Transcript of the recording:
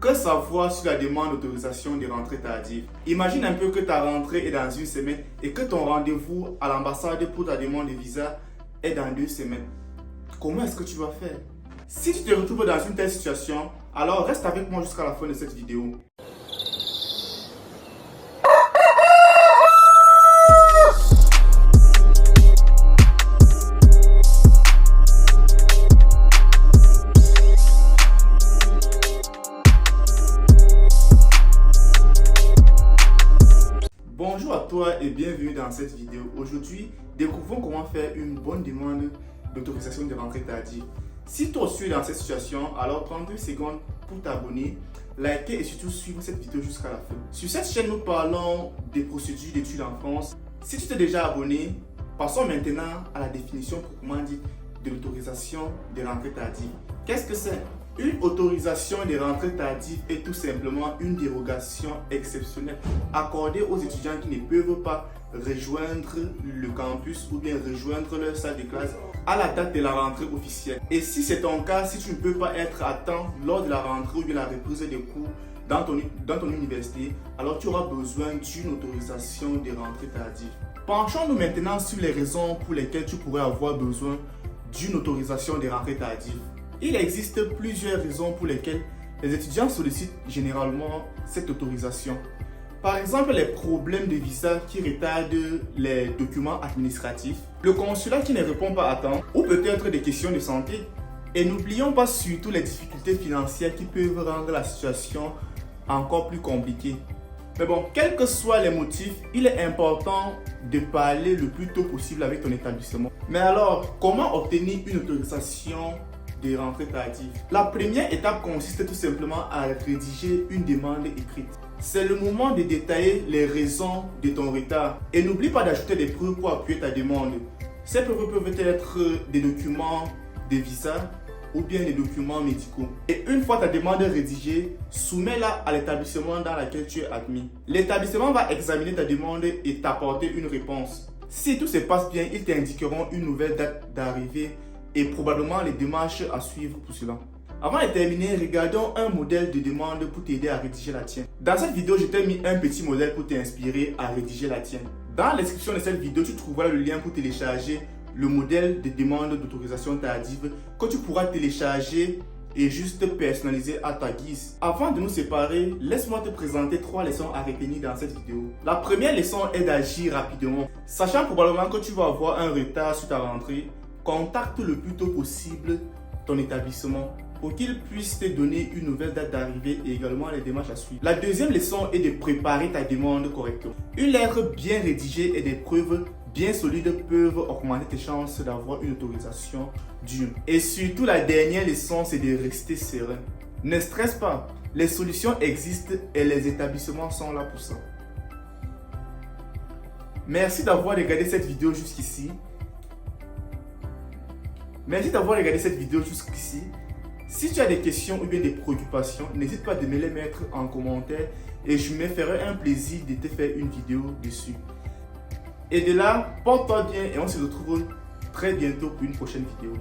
Que savoir sur la demande d'autorisation de rentrée tardive? Imagine un peu que ta rentrée est dans une semaine et que ton rendez-vous à l'ambassade pour ta demande de visa est dans 2 semaines. Comment est-ce que tu vas faire? Si tu te retrouves dans une telle situation, alors reste avec moi jusqu'à la fin de cette vidéo. Bonjour à toi et bienvenue dans cette vidéo. Aujourd'hui, découvrons comment faire une bonne demande d'autorisation de rentrée tardive. Si toi aussi es dans cette situation, alors prends 2 secondes pour t'abonner, liker et surtout suivre cette vidéo jusqu'à la fin. Sur cette chaîne, nous parlons des procédures d'études en France. Si tu t'es déjà abonné, passons maintenant à la définition proprement dite de l'autorisation de rentrée tardive. Qu'est-ce que c'est? Une autorisation de rentrée tardive est tout simplement une dérogation exceptionnelle accordée aux étudiants qui ne peuvent pas rejoindre le campus ou bien rejoindre leur salle de classe à la date de la rentrée officielle. Et si c'est ton cas, si tu ne peux pas être à temps lors de la rentrée ou bien la reprise des cours dans ton université, alors tu auras besoin d'une autorisation de rentrée tardive. Penchons-nous maintenant sur les raisons pour lesquelles tu pourrais avoir besoin d'une autorisation de rentrée tardive. Il existe plusieurs raisons pour lesquelles les étudiants sollicitent généralement cette autorisation. Par exemple, les problèmes de visa qui retardent les documents administratifs, le consulat qui ne répond pas à temps, ou peut-être des questions de santé. Et n'oublions pas surtout les difficultés financières qui peuvent rendre la situation encore plus compliquée. Mais bon, quels que soient les motifs, il est important de parler le plus tôt possible avec ton établissement. Mais alors, comment obtenir une autorisation de rentrée tardive? La première étape consiste tout simplement à rédiger une demande écrite. C'est le moment de détailler les raisons de ton retard. Et n'oublie pas d'ajouter des preuves pour appuyer ta demande. Ces preuves peuvent être des documents de visa ou bien des documents médicaux. Et une fois ta demande rédigée, soumets-la à l'établissement dans lequel tu es admis. L'établissement va examiner ta demande et t'apporter une réponse. Si tout se passe bien, ils t'indiqueront une nouvelle date d'arrivée et probablement les démarches à suivre pour cela. Avant de terminer, regardons un modèle de demande pour t'aider à rédiger la tienne. Dans cette vidéo, je t'ai mis un petit modèle pour t'inspirer à rédiger la tienne. Dans la description de cette vidéo, tu trouveras le lien pour télécharger le modèle de demande d'autorisation tardive que tu pourras télécharger et juste personnaliser à ta guise. Avant de nous séparer, laisse-moi te présenter 3 leçons à retenir dans cette vidéo. La première leçon est d'agir rapidement. Sachant probablement que tu vas avoir un retard sur ta rentrée, contacte le plus tôt possible ton établissement pour qu'il puisse te donner une nouvelle date d'arrivée et également les démarches à suivre. La deuxième leçon est de préparer ta demande correctement. Une lettre bien rédigée et des preuves bien solides peuvent augmenter tes chances d'avoir une autorisation dure. Et surtout, la dernière leçon, c'est de rester serein. Ne stresse pas, les solutions existent et les établissements sont là pour ça. Merci d'avoir regardé cette vidéo jusqu'ici. Si tu as des questions ou bien des préoccupations, n'hésite pas de me les mettre en commentaire et je me ferai un plaisir de te faire une vidéo dessus. Et de là, porte-toi bien et on se retrouve très bientôt pour une prochaine vidéo.